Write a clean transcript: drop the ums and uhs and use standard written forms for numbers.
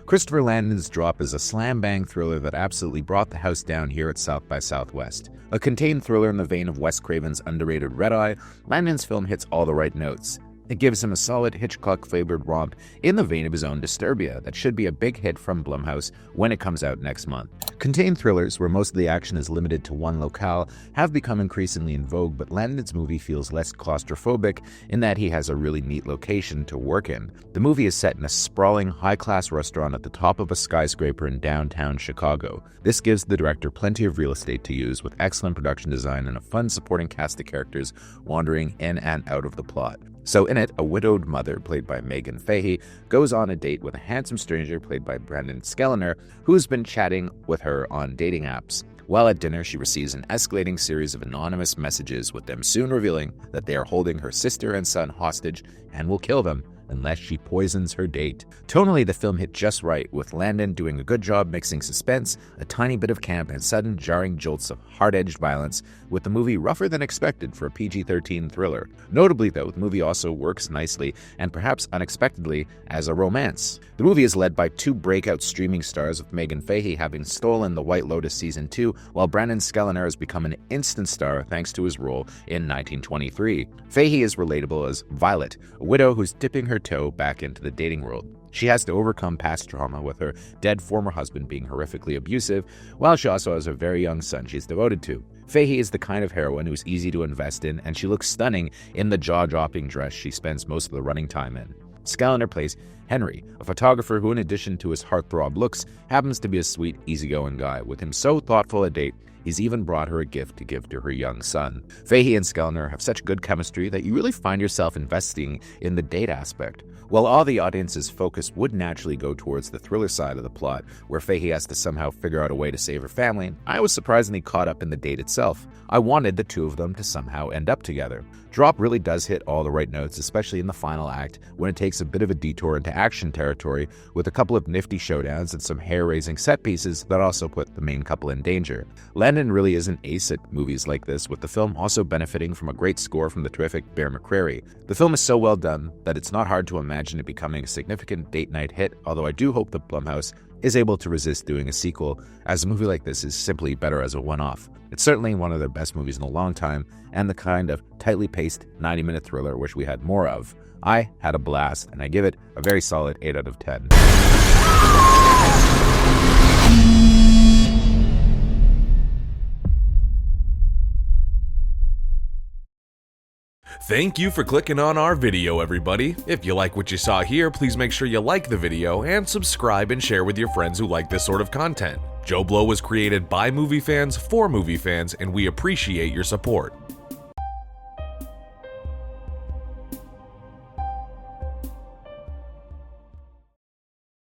Christopher Landon's Drop is a slam-bang thriller that absolutely brought the house down here at South by Southwest. A contained thriller in the vein of Wes Craven's underrated Red Eye, Landon's film hits all the right notes. It gives him a solid Hitchcock-flavored romp in the vein of his own Disturbia that should be a big hit from Blumhouse when it comes out next month. Contained thrillers, where most of the action is limited to one locale, have become increasingly in vogue, but Landon's movie feels less claustrophobic in that he has a really neat location to work in. The movie is set in a sprawling, high-class restaurant at the top of a skyscraper in downtown Chicago. This gives the director plenty of real estate to use, with excellent production design and a fun supporting cast of characters wandering in and out of the plot. So in it, a widowed mother, played by Megan Fahey, goes on a date with a handsome stranger, played by Brandon Skellner, who's been chatting with her on dating apps. While at dinner, she receives an escalating series of anonymous messages, with them soon revealing that they are holding her sister and son hostage and will kill them unless she poisons her date. Tonally, the film hit just right, with Landon doing a good job mixing suspense, a tiny bit of camp, and sudden jarring jolts of hard-edged violence, with the movie rougher than expected for a PG-13 thriller. Notably, though, the movie also works nicely, and perhaps unexpectedly, as a romance. The movie is led by two breakout streaming stars, with Megan Fahey having stolen The White Lotus Season 2, while Brandon Skellner has become an instant star thanks to his role in 1923. Fahey is relatable as Violet, a widow who's dipping her toe back into the dating world. She has to overcome past trauma, with her dead former husband being horrifically abusive, while she also has a very young son she's devoted to. Fahey is the kind of heroine who's easy to invest in, and she looks stunning in the jaw-dropping dress she spends most of the running time in. Skellner plays Henry, a photographer who, in addition to his heartthrob looks, happens to be a sweet, easygoing guy. With him so thoughtful a date, he's even brought her a gift to give to her young son. Fahey and Skellner have such good chemistry that you really find yourself investing in the date aspect. While all the audience's focus would naturally go towards the thriller side of the plot, where Fahey has to somehow figure out a way to save her family, I was surprisingly caught up in the date itself. I wanted the two of them to somehow end up together. Drop really does hit all the right notes, especially in the final act, when it takes a bit of a detour into action territory, with a couple of nifty showdowns and some hair-raising set pieces that also put the main couple in danger. Landon really is an ace at movies like this, with the film also benefiting from a great score from the terrific Bear McCreary. The film is so well done that it's not hard to imagine it becoming a significant date night hit, although I do hope that Blumhouse is able to resist doing a sequel, as a movie like this is simply better as a one-off. It's certainly one of their best movies in a long time, and the kind of tightly paced 90-minute thriller which we had more of. I had a blast, and I give it a very solid 8 out of 10. Thank you for clicking on our video, everybody. If you like what you saw here, please make sure you like the video and subscribe and share with your friends who like this sort of content. JoBlo was created by movie fans for movie fans, and we appreciate your support.